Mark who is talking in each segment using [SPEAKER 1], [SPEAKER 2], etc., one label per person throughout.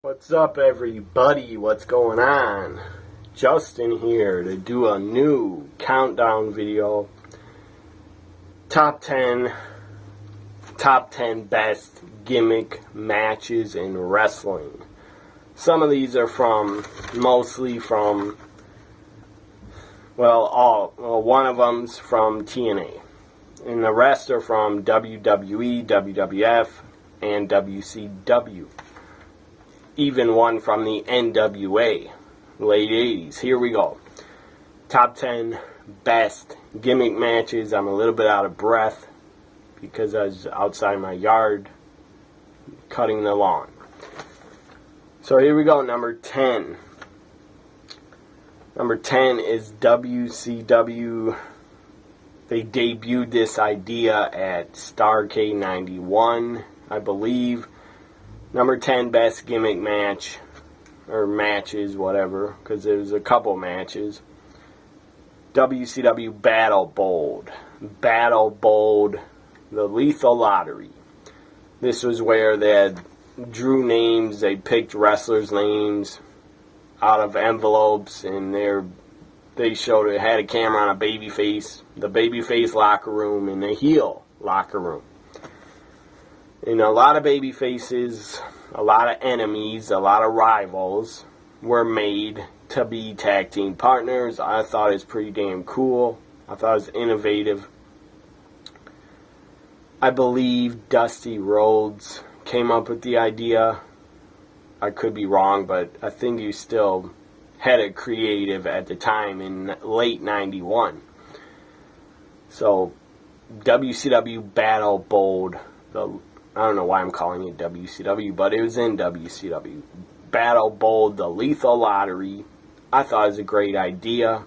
[SPEAKER 1] What's up, everybody? What's going on? Justin here to do a new countdown video. Top 10 best gimmick matches in wrestling. Some of these are mostly from one of them's from TNA. And the rest are from WWE, WWF, and WCW. Even one from the NWA, late 80s. Here we go. Top 10 best gimmick matches. I'm a little bit out of breath because I was outside my yard cutting the lawn. So here we go. Number 10. Number 10 is WCW. They debuted this idea at Starrcade 91, I believe. Number 10 best gimmick match, or matches, whatever, because there was a couple matches. WCW Battle Bold. Battle Bold, the Lethal Lottery. This was where they drew names, they picked wrestlers' names out of envelopes, and they showed it had a camera on a babyface, the babyface locker room, and the heel locker room. And a lot of baby faces, a lot of enemies, a lot of rivals were made to be tag team partners. I thought it was pretty damn cool. I thought it was innovative. I believe Dusty Rhodes came up with the idea. I could be wrong, but I think he still had it creative at the time in late 91. So, WCW Battle Bold, I don't know why I'm calling it WCW, but it was in WCW. Battle Bold, the Lethal Lottery. I thought it was a great idea.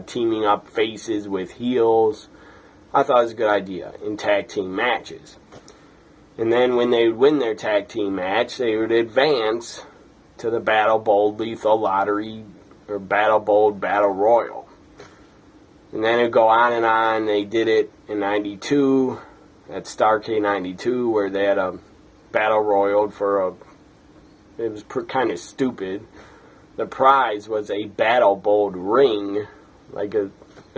[SPEAKER 1] Teaming up faces with heels. I thought it was a good idea in tag team matches. And then when they would win their tag team match, they would advance to the Battle Bold Lethal Lottery, or Battle Bold Battle Royal. And then it would go on and on. They did it in 92. At Starrcade 92, where they had a battle royal it was kind of stupid. The prize was a Battle Bold ring, it's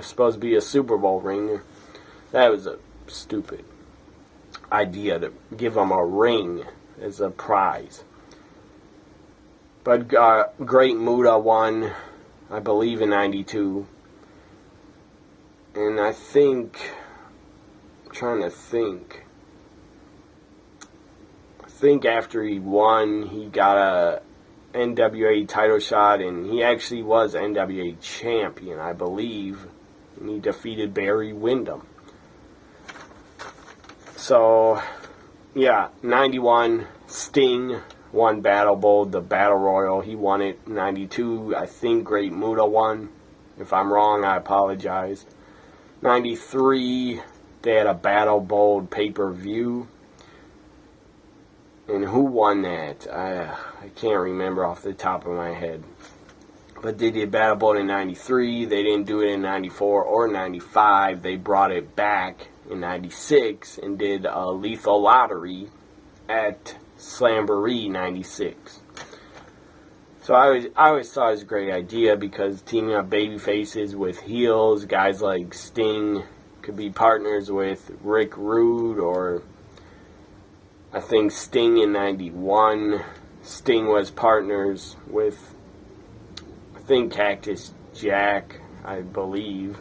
[SPEAKER 1] supposed to be a Super Bowl ring. That was a stupid idea to give them a ring as a prize. But Great Muta won, I believe, in 92. And I think... trying to think. I think after he won, he got a NWA title shot, and he actually was NWA champion, I believe. And he defeated Barry Windham. So, yeah, 91, Sting won Battle Bold, the Battle Royal. He won it. 92, I think Great Muta won. If I'm wrong, I apologize. 93... they had a Battle Bold pay-per-view. And who won that? I can't remember off the top of my head. But they did Battle Bold in 93. They didn't do it in 94 or 95. They brought it back in 96 and did a Lethal Lottery at Slamboree 96. So I always thought it was a great idea because teaming up baby faces with heels, guys like Sting could be partners with Rick Rude, or I think Sting in 91. Sting was partners with, I think, Cactus Jack, I believe.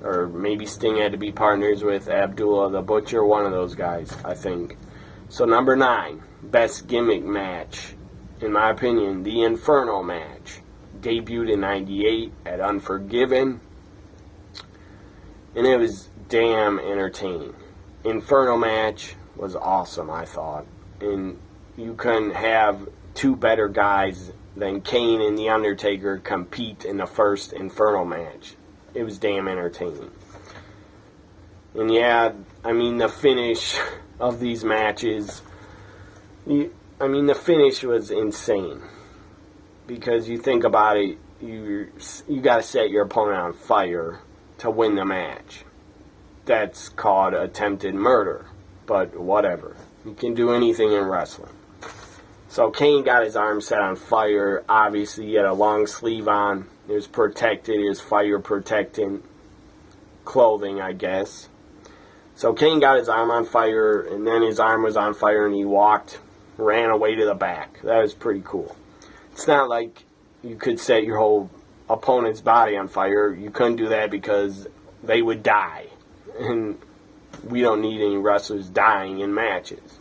[SPEAKER 1] Or maybe Sting had to be partners with Abdullah the Butcher, one of those guys, I think. So number 9, best gimmick match. In my opinion, the Inferno match. Debuted in 98 at Unforgiven. And it was damn entertaining. Inferno match was awesome, I thought. And you couldn't have two better guys than Kane and The Undertaker compete in the first Inferno match. It was damn entertaining. And yeah, I mean, the finish of these matches, the finish was insane. Because you think about it, you got to set your opponent on fire to win the match. That's called attempted murder. But whatever. You can do anything in wrestling. So Kane got his arm set on fire. Obviously, he had a long sleeve on. It was protected. It was fire protecting clothing, I guess. So Kane got his arm on fire, and then his arm was on fire, and he ran away to the back. That was pretty cool. It's not like you could set your whole opponent's body on fire. You couldn't do that because they would die. And we don't need any wrestlers dying in matches.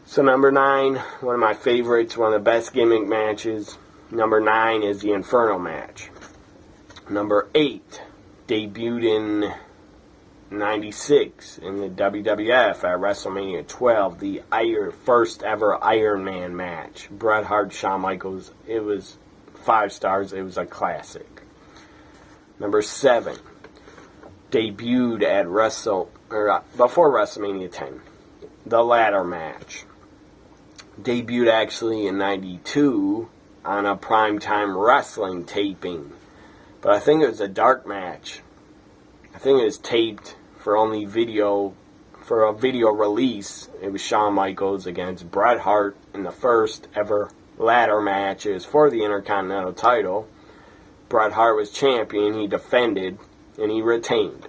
[SPEAKER 1] So number 9, one of my favorites, one of the best gimmick matches. Number 9 is the Inferno match. Number 8 debuted in 96 in the WWF at WrestleMania 12, the first ever Iron Man match. Bret Hart, Shawn Michaels. It was 5 stars. It was a classic. Number 7 debuted at before WrestleMania 10, the ladder match. Debuted actually in 92 on a primetime wrestling taping, but I think it was a dark match. I think it was taped for only video, for a video release. It was Shawn Michaels against Bret Hart in the first ever ladder match. It was for the Intercontinental title. Bret Hart was champion. He defended and he retained.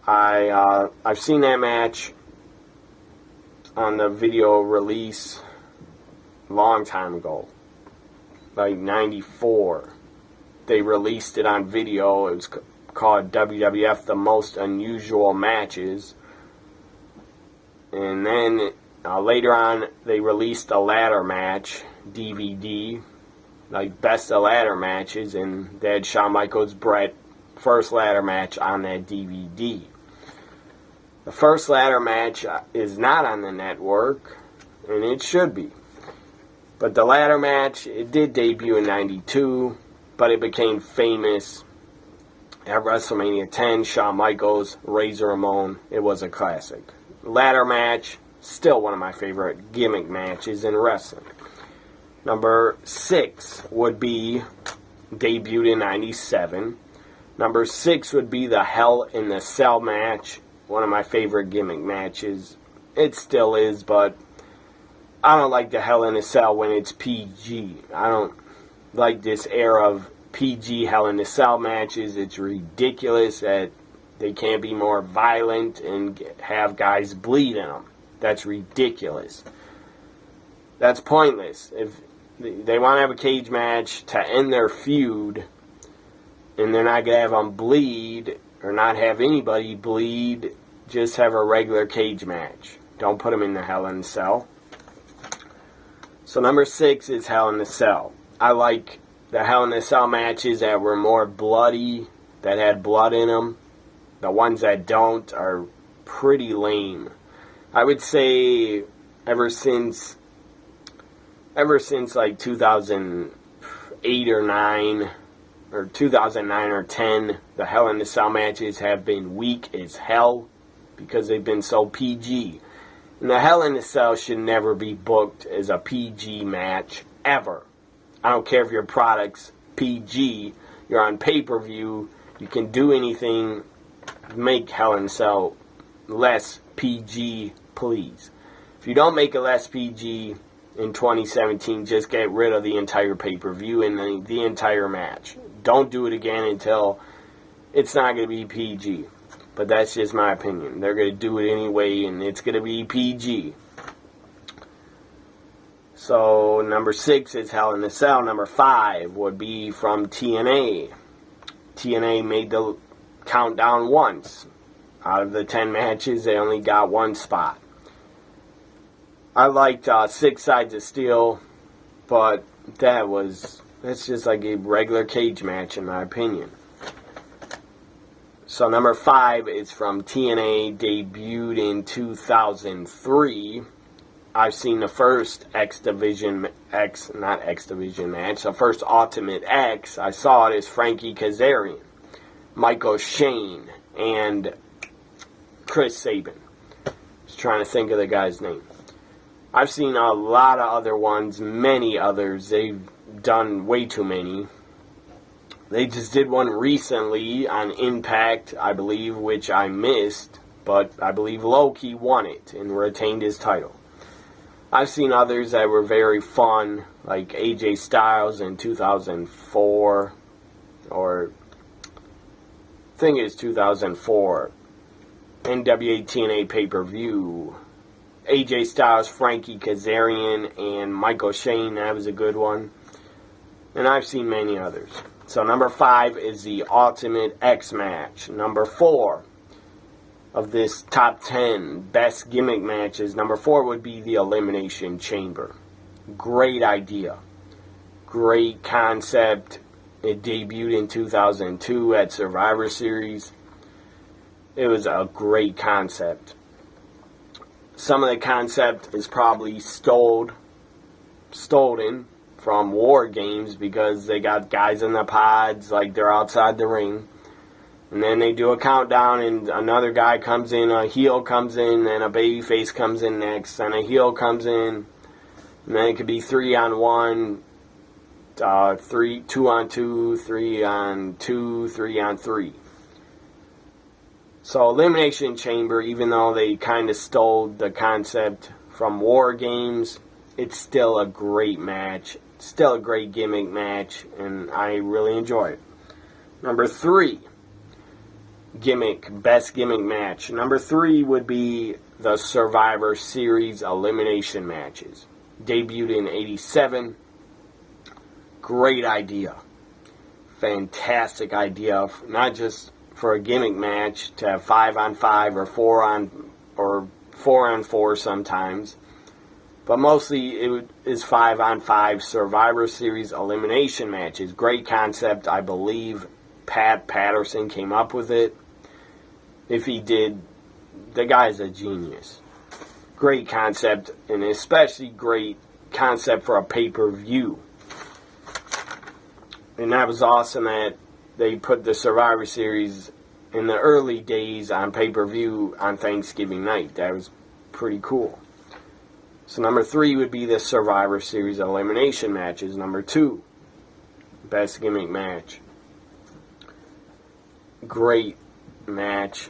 [SPEAKER 1] I've seen that match on the video release a long time ago, like 94. They released it on video. It was called WWF The Most Unusual Matches. And then later on they released a ladder match DVD, like best of ladder matches, and they had Shawn Michaels Bret first ladder match on that DVD. The first ladder match is not on the network, and it should be. But the ladder match, it did debut in 92, but it became famous at WrestleMania 10, Shawn Michaels, Razor Ramon. It was a classic. Ladder match, still one of my favorite gimmick matches in wrestling. Number 6 would be, debuted in 97. Number 6 would be the Hell in the Cell match. One of my favorite gimmick matches. It still is, but I don't like the Hell in a Cell when it's PG. I don't like this era of PG Hell in a Cell matches. It's ridiculous that they can't be more violent and have guys bleed in them. That's ridiculous. That's pointless. If they want to have a cage match to end their feud, and they're not going to have them bleed, or not have anybody bleed, just have a regular cage match. Don't put them in the Hell in a Cell. So number 6 is Hell in a Cell. I like the Hell in a Cell matches that were more bloody, that had blood in them. The ones that don't are pretty lame. I would say ever since like 2008 or 9, or 2009 or 10, the Hell in a Cell matches have been weak as hell because they've been so PG. And the Hell in a Cell should never be booked as a PG match, ever. I don't care if your product's PG, you're on pay-per-view, you can do anything, make Hell in a Cell less PG, please. If you don't make it less PG in 2017, just get rid of the entire pay-per-view and the entire match. Don't do it again until it's not going to be PG. But that's just my opinion. They're going to do it anyway, and it's going to be PG. So, number 6 is Hell in a Cell. Number 5 would be from TNA. TNA made the CountDown once. Out of the 10 matches, they only got 1 spot. I liked 6 Sides of Steel, but that's just like a regular cage match in my opinion. So number 5 is from TNA, debuted in 2003. I've seen the first the first Ultimate X. I saw it as Frankie Kazarian, Michael Shane, and Chris Sabin. I was trying to think of the guy's name. I've seen a lot of other ones, many others. They've done way too many. They just did one recently on Impact, I believe, which I missed, but I believe Loki won it and retained his title. I've seen others that were very fun, like AJ Styles in 2004, or I think it's 2004, NWA TNA pay-per-view. AJ Styles, Frankie Kazarian, and Michael Shane, that was a good one. And I've seen many others. So number 5 is the Ultimate X match. Number 4 of this top 10 best gimmick matches, number 4 would be the Elimination Chamber. Great idea. Great concept. It debuted in 2002 at Survivor Series. It was a great concept. Some of the concept is probably stolen from War Games, because they got guys in the pods, like they're outside the ring. And then they do a countdown, and another guy comes in, a heel comes in, and a babyface comes in next, and a heel comes in. And then it could be 3-on-1, 2-on-2, 3-on-2, 3-on-3. So Elimination Chamber, even though they kind of stole the concept from War Games, it's still a great match. Still a great gimmick match, and I really enjoy it. Number 3. Best gimmick match. Number 3 would be the Survivor Series elimination matches. Debuted in '87. Great idea. Fantastic idea. Not just for a gimmick match to have 5-on-5 or 4-on-4 sometimes, but mostly it is 5-on-5 Survivor Series elimination matches. Great concept. I believe Pat Patterson came up with it. If he did, the guy's a genius. Great concept, and especially great concept for a pay-per-view. And that was awesome that they put the Survivor Series in the early days on pay-per-view on Thanksgiving night. That was pretty cool. So number 3 would be the Survivor Series elimination matches. Number 2, best gimmick match. Great match.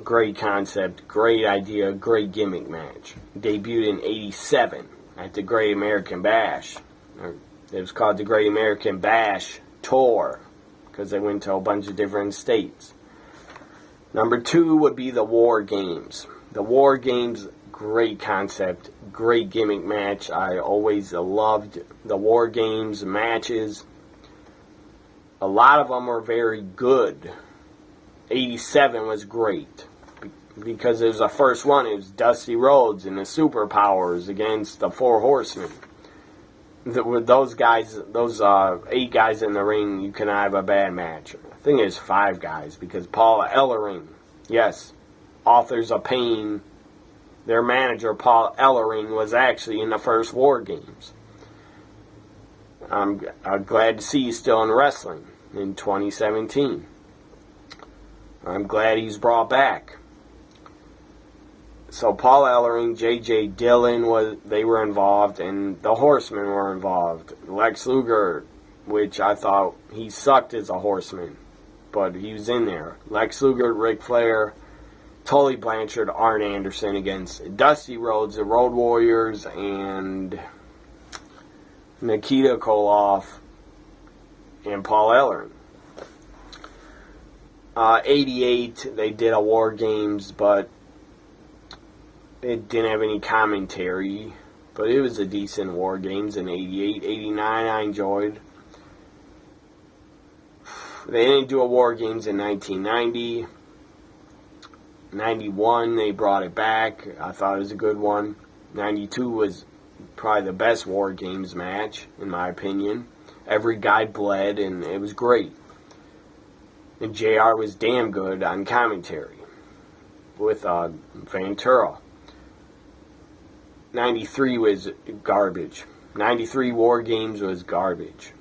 [SPEAKER 1] Great concept. Great idea. Great gimmick match. Debuted in '87 at the Great American Bash. It was called the Great American Bash Tour because they went to a bunch of different states. Number 2 would be the War Games. The War Games, great concept, great gimmick match. I always loved the War Games matches. A lot of them were very good. '87 was great because it was the first one. It was Dusty Rhodes and the Superpowers against the Four Horsemen. With those guys, those 8 guys in the ring, you cannot have a bad match. I think it's 5 guys because Paul Ellering, yes, Authors of Pain, their manager Paul Ellering was actually in the first War Games. I'm glad to see he's still in wrestling in 2017. I'm glad he's brought back. So Paul Ellering, J.J. Dillon, they were involved, and the Horsemen were involved. Lex Luger, which I thought he sucked as a Horseman, but he was in there. Lex Luger, Ric Flair, Tully Blanchard, Arn Anderson against Dusty Rhodes, the Road Warriors, and Nikita Koloff and Paul Ellering. 88, they did a War Games, but it didn't have any commentary. But it was a decent War Games in 88. 89, I enjoyed. They didn't do a War Games in 1990. 91, they brought it back. I thought it was a good one. 92 was probably the best War Games match, in my opinion. Every guy bled, and it was great. And JR was damn good on commentary with Ventura. 93 was garbage. 93 War Games was garbage.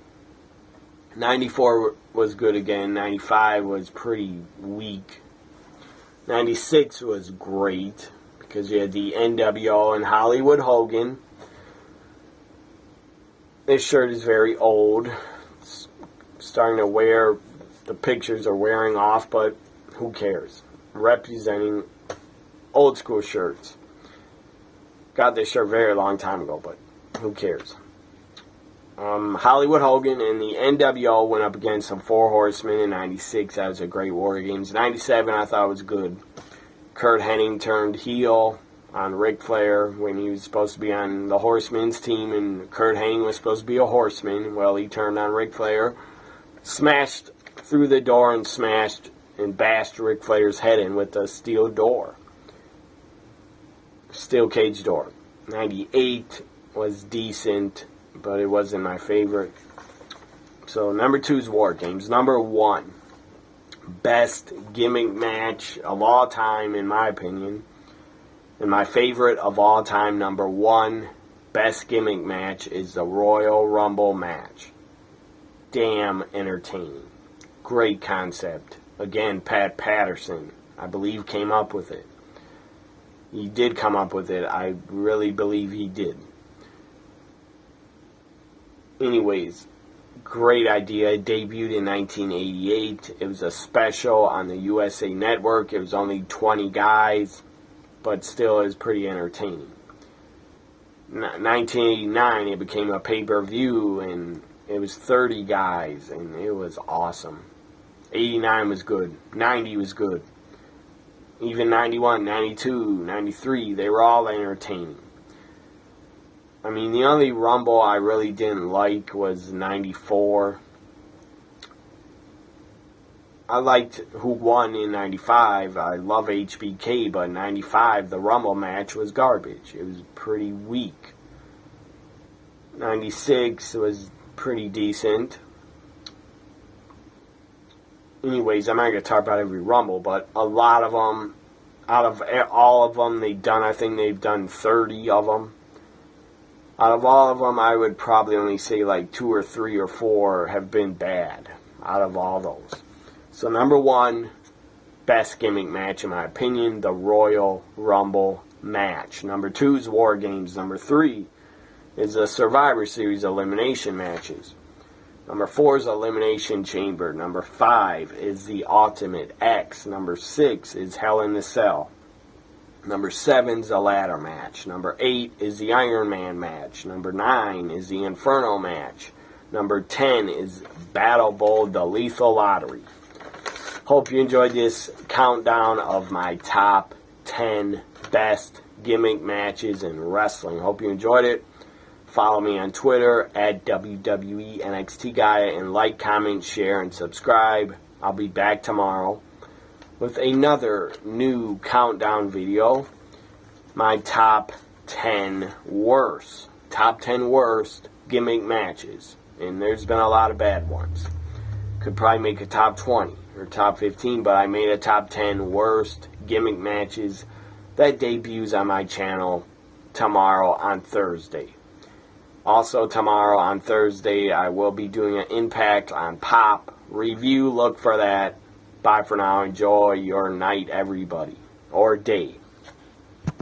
[SPEAKER 1] 94 was good again. 95 was pretty weak. 96 was great because you had the NWO and Hollywood Hogan. This shirt is very old. It's starting to wear, the pictures are wearing off, but who cares? Representing old school shirts. Got this shirt a very long time ago, but who cares? Hollywood Hogan and the NWO went up against some Four Horsemen in 96. That was a great War Games. 97 I thought was good. Kurt Hennig turned heel on Ric Flair when he was supposed to be on the Horsemen's team, and Kurt Hennig was supposed to be a Horseman. Well, he turned on Ric Flair, smashed through the door and smashed and bashed Ric Flair's head in with a steel cage door. 98 was decent, but it wasn't my favorite. So number 2 is War Games. Number 1, best gimmick match of all time, in my opinion. And my favorite of all time, number 1, best gimmick match is the Royal Rumble match. Damn entertaining. Great concept. Again, Pat Patterson, I believe, came up with it. He did come up with it. I really believe he did. Anyways, great idea. It debuted in 1988. It was a special on the USA Network. It was only 20 guys, but still is pretty entertaining. 1989, it became a pay-per-view, and it was 30 guys, and it was awesome. 89 was good. 90 was good. Even 91, 92, 93, they were all entertaining. I mean, the only Rumble I really didn't like was 94. I liked who won in 95. I love HBK, but 95, the Rumble match was garbage. It was pretty weak. 96 was pretty decent. Anyways, I'm not going to talk about every Rumble, but a lot of them, out of all of them I think they've done 30 of them. Out of all of them, I would probably only say like 2 or 3 or 4 have been bad out of all those. So number 1, best gimmick match in my opinion, the Royal Rumble match. Number 2 is War Games. Number 3 is the Survivor Series elimination matches. Number 4 is Elimination Chamber. Number 5 is the Ultimate X. Number 6 is Hell in the Cell. Number 7 is the Ladder Match. Number 8 is the Iron Man match. Number 9 is the Inferno match. Number 10 is Battle Bowl, the Lethal Lottery. Hope you enjoyed this countdown of my top 10 best gimmick matches in wrestling. Hope you enjoyed it. Follow me on Twitter at WWE NXT Guy, and like, comment, share, and subscribe. I'll be back tomorrow with another new countdown video. My top 10 worst gimmick matches. And there's been a lot of bad ones. Could probably make a top 20 or top 15, but I made a top 10 worst gimmick matches that debuts on my channel tomorrow on Thursday. Also tomorrow on Thursday, I will be doing an Impact on Pop review. Look for that. Bye for now. Enjoy your night, everybody. Or day.